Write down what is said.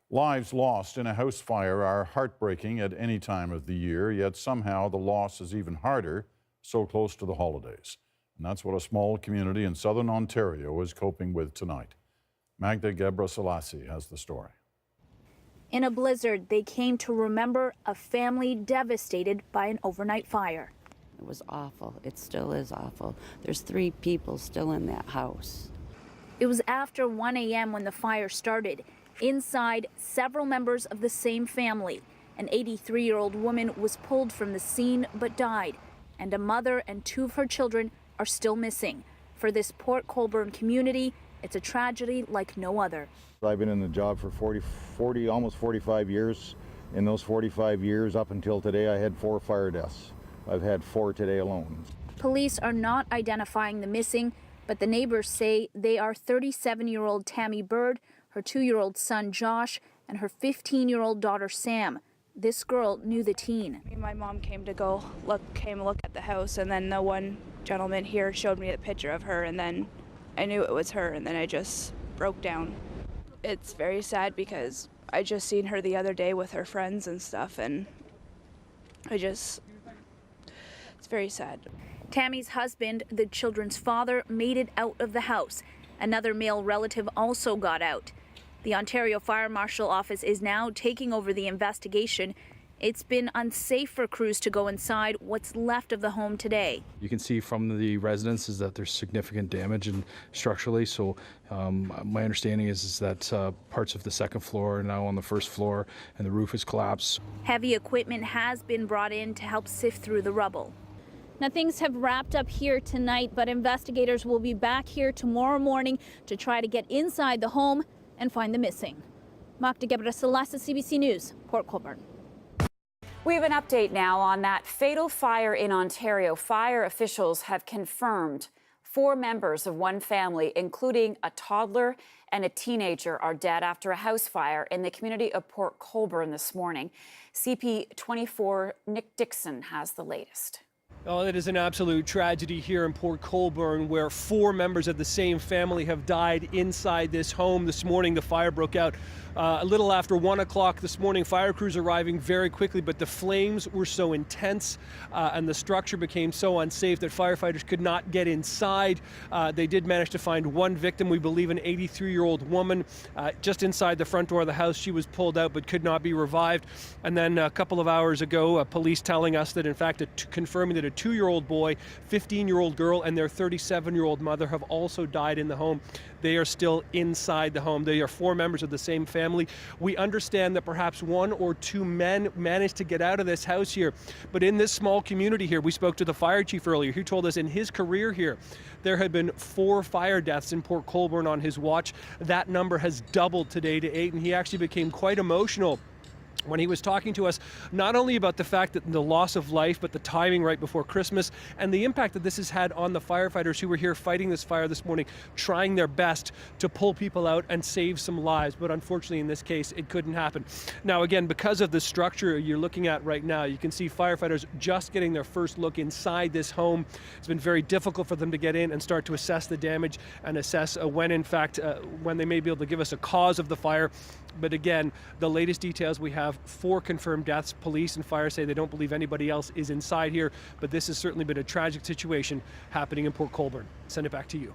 Lives lost in a house fire are heartbreaking at any time of the year, yet somehow the loss is even harder so close to the holidays. And that's what a small community in southern Ontario is coping with tonight. Magda Gebrselassie has the story. In a blizzard, they came to remember a family devastated by an overnight fire. It was awful. It still is awful. There's 3 people still in that house. It was after 1 a.m. when the fire started. Inside, several members of the same family. An 83-year-old woman was pulled from the scene but died, and a mother and 2 of her children are still missing. For this Port Colborne community, it's a tragedy like no other. I've been in the job for 40, almost 45 years. In those 45 years up until today, I had 4 fire deaths. I've had 4 today alone. Police are not identifying the missing, but the neighbors say they are 37-year-old Tammy Bird, her 2-year-old son Josh, and her 15-year-old daughter Sam. This girl knew the teen. My mom came to look at the house, and then the one gentleman here showed me a picture of her, and then I knew it was her, and then I just broke down. It's very sad because I just seen her the other day with her friends and stuff, and it's very sad. Tammy's husband, the children's father, made it out of the house. Another male relative also got out. The Ontario Fire Marshal Office is now taking over the investigation. It's been unsafe for crews to go inside what's left of the home today. You can see from the residence is that there's significant damage and structurally. So my understanding is that parts of the second floor are now on the first floor and the roof has collapsed. Heavy equipment has been brought in to help sift through the rubble. Now, things have wrapped up here tonight, but investigators will be back here tomorrow morning to try to get inside the home and find the missing. Magda Gebrselassie, CBC News, Port Colborne. We have an update now on that fatal fire in Ontario. Fire officials have confirmed 4 members of one family, including a toddler and a teenager, are dead after a house fire in the community of Port Colborne this morning. CP24 Nick Dixon has the latest. Oh, it is an absolute tragedy here in Port Colborne, where 4 members of the same family have died inside this home. This morning, the fire broke out a little after 1 o'clock this morning. Fire crews arriving very quickly, but the flames were so intense and the structure became so unsafe that firefighters could not get inside. They did manage to find one victim, we believe an 83-year-old woman, just inside the front door of the house. She was pulled out but could not be revived. And then a couple of hours ago, police telling us that, in fact, confirming that a 2-year-old boy, 15-year-old girl, and their 37-year-old mother have also died in the home. They are still inside the home. They are 4 members of the same family. We understand that perhaps 1 or 2 men managed to get out of this house here. But in this small community here, we spoke to the fire chief earlier. He told us in his career here, there had been 4 fire deaths in Port Colborne on his watch. That number has doubled today to 8, and he actually became quite emotional when he was talking to us, not only about the fact that the loss of life, but the timing right before Christmas and the impact that this has had on the firefighters who were here fighting this fire this morning, trying their best to pull people out and save some lives. But unfortunately, in this case, it couldn't happen. Now, again, because of the structure you're looking at right now, you can see firefighters just getting their first look inside this home. It's been very difficult for them to get in and start to assess the damage and assess when, in fact, when they may be able to give us a cause of the fire. But again, the latest details we have, 4 confirmed deaths. Police and fire say they don't believe anybody else is inside here, but this has certainly been a tragic situation happening in Port Colborne. Send it back to you.